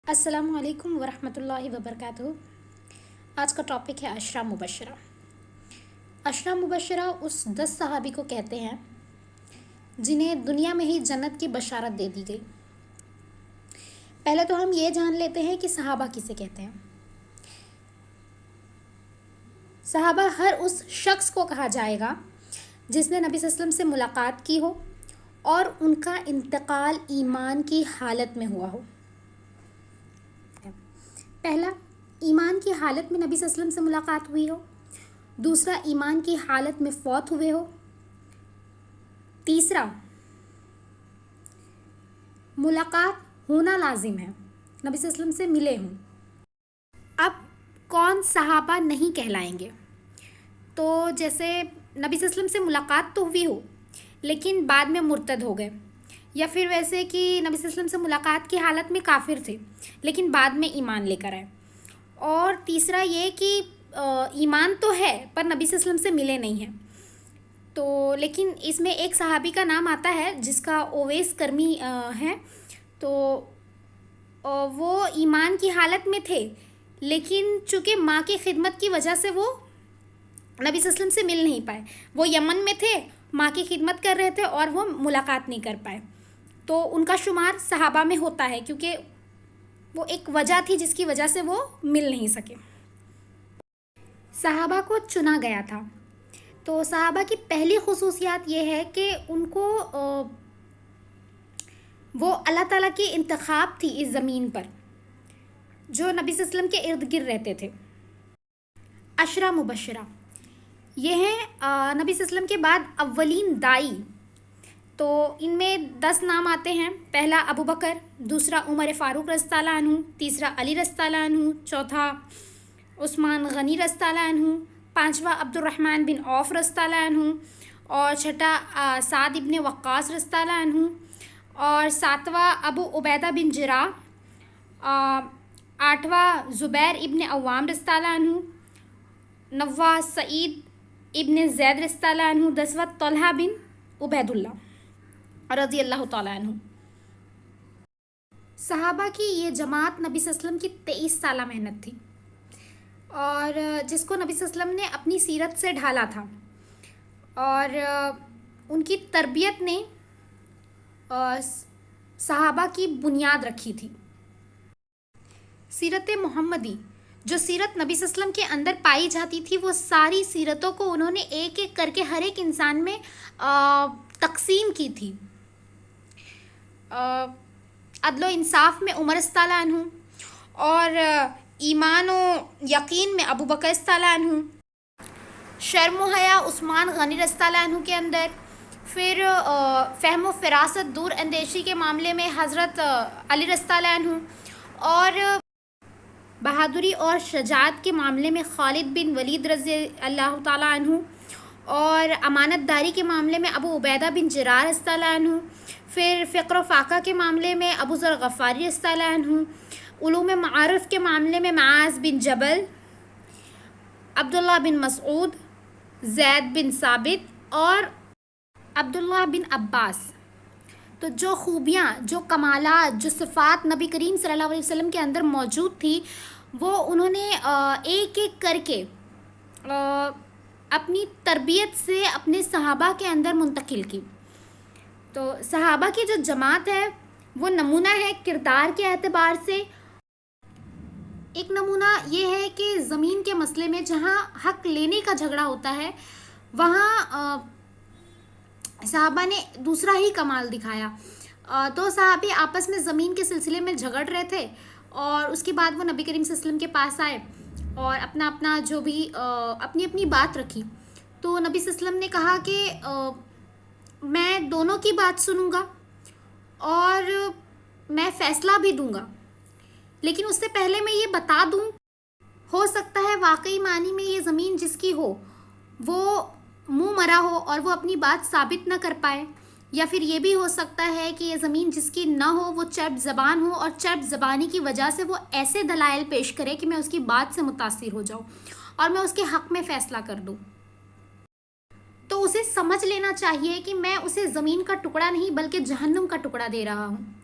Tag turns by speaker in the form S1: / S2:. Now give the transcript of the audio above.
S1: अस्सलाम वालेकुम वरहमतुल्लाहि वबरकातुहू। आज का टॉपिक है अशरा मुबशरा। अशरा मुबशरा उस 10 सहाबी को कहते हैं जिन्हें दुनिया में ही जन्नत की बशारत दे दी गई। पहले तो हम ये जान लेते हैं कि सहाबा किसे कहते हैं। सहाबा हर उस शख्स को कहा जाएगा जिसने नबी सल्लल्लाहु अलैहि वसल्लम से मुलाकात की हो और उनका इंतकाल ईमान की हालत में हुआ हो। पहला, ईमान की हालत में नबी सल्लल्लाहु अलैहि वसल्लम से मुलाकात हुई हो। दूसरा, ईमान की हालत में फौत हुए हो। तीसरा, मुलाकात होना लाजिम है, नबी सल्लल्लाहु अलैहि वसल्लम से मिले हों। अब कौन सहाबा नहीं कहलाएंगे? तो जैसे नबी सल्लल्लाहु अलैहि वसल्लम से मुलाकात तो हुई हो लेकिन बाद में मुर्तद हो गए, या फिर वैसे कि नबी सल्लल्लाहु अलैहि वसल्लम से मुलाकात की हालत में काफिर थे लेकिन बाद में ईमान लेकर आए। और तीसरा ये कि ईमान तो है पर नबी सल्लल्लाहु अलैहि वसल्लम से मिले नहीं हैं। तो लेकिन इसमें एक सहाबी का नाम आता है जिसका ओवैस करमी है। तो वो ईमान की हालत में थे लेकिन चूँकि माँ की खिदमत की वजह से वो नबी सल्लल्लाहु अलैहि वसल्लम से मिल नहीं पाए। वो यमन में थे, माँ की खिदमत कर रहे थे और वो मुलाकात नहीं कर पाए। तो उनका शुमार सहाबा में होता है क्योंकि वो एक वजह थी जिसकी वजह से वो मिल नहीं सके। सहाबा को चुना गया था। तो सहाबा की पहली खुसूसियात ये है कि उनको वो अल्लाह ताला की इंतखाब थी इस ज़मीन पर जो नबी सल्लल्लाहु अलैहि वसल्लम के इर्द गिर्द रहते थे। अशरा मुबशरा ये हैं नबी सल्लल्लाहु अलैहि वसल्लम के बाद अव्वलीन दाई। तो इनमें 10 नाम आते हैं। पहला अबू बकर, दूसरा उमर फ़ारूक रज़ियल्लाहु अन्हु, तीसरा अली रज़ियल्लाहु अन्हु, चौथा उस्मान गनी रज़ियल्लाहु अन्हु, पांचवा अब्दुर्रहमान बिन औफ रज़ियल्लाहु अन्हु, और छठा साद इब्न वक्कास रज़ियल्लाहु अन्हु, और सातवां अबू उबैदा बिन जराह, आठवां ज़ुबैर इब्न अव्वाम रज़ियल्लाहु अन्हु, नौवां सईद इब्न ज़ैद रज़ियल्लाहु अन्हु, 10वां तलहा बिन उबैदुल्लाह रज़ियल्लाहु ताला अन्हु। सहाबा की ये जमात नबी सल्लल्लाहु अलैहि वसल्लम की 23 साला मेहनत थी और जिसको नबी सल्लल्लाहु अलैहि वसल्लम ने अपनी सीरत से ढाला था और उनकी तरबियत ने सहाबा की बुनियाद रखी थी। सीरत मोहम्मदी जो सीरत नबी सल्लल्लाहु अलैहि वसल्लम के अंदर पाई जाती थी वो सारी सीरतों को उन्होंने एक एक करके हर एक इंसान में तकसीम की थी। अदलो इंसाफ में उमर रज़ियल्लाहु अन्हु, और ईमान व यकीन में अबू बकर रज़ियल्लाहु अन्हु, शर्म व हया उस्मान गनी रज़ियल्लाहु अन्हु के अंदर, फिर फ़हम व फ़िरासत दूर अंदेशी के मामले में हज़रत अली रज़ियल्लाहु अन्हु, और बहादुरी और शजाअत के मामले में खालिद बिन वलीद रज़ियल्लाहु ताला अन्हु, और अमानतदारी के मामले में अबू उबैदा बिन जराह रज़ियल्लाहु अन्हु, फिर फ़िक्र फ़ाक़ा के मामले में अबू ज़र ग़फ़ारी रज़ियल्लाहु अन्हु, उलूम मारिफ़ के मामले में मुआज़ बिन जबल, अब्दुल्लाह बिन मसऊद, ज़ैद बिन साबित और अब्दुल्लाह बिन अब्बास। तो जो खूबियाँ, जो कमालात, जो सिफ़ात नबी करीम सल्लल्लाहु अलैहि वसल्लम के अंदर मौजूद थी वो उन्होंने एक एक करके अपनी तरबियत से अपने सहाबा के अंदर मुंतकिल की। तो सहाबा की जो जमात है वो नमूना है किरदार के एतबार से। एक नमूना ये है कि ज़मीन के मसले में जहाँ हक़ लेने का झगड़ा होता है वहाँ सहाबा ने दूसरा ही कमाल दिखाया। दो सहाबी आपस में ज़मीन के सिलसिले में झगड़ रहे थे और उसके बाद वो नबी करीम सल्लल्लाहु अलैहि वसल्लम के पास आए और अपना अपना जो भी अपनी अपनी बात रखी। तो नबी सल्लल्लाहु अलैहि वसल्लम ने कहा कि मैं दोनों की बात सुनूंगा और मैं फ़ैसला भी दूंगा, लेकिन उससे पहले मैं ये बता दूं, हो सकता है वाकई मानी में ये ज़मीन जिसकी हो वो मुँह मरा हो और वो अपनी बात साबित न कर पाए, या फिर ये भी हो सकता है कि ये ज़मीन जिसकी ना हो वो चर्ब ज़बान हो और चर्ब ज़बानी की वजह से वो ऐसे दलाइल पेश करे कि मैं उसकी बात से मुतासिर हो जाऊँ और मैं उसके हक़ में फ़ैसला कर दूँ। तो उसे समझ लेना चाहिए कि मैं उसे ज़मीन का टुकड़ा नहीं बल्कि जहन्नुम का टुकड़ा दे रहा हूँ।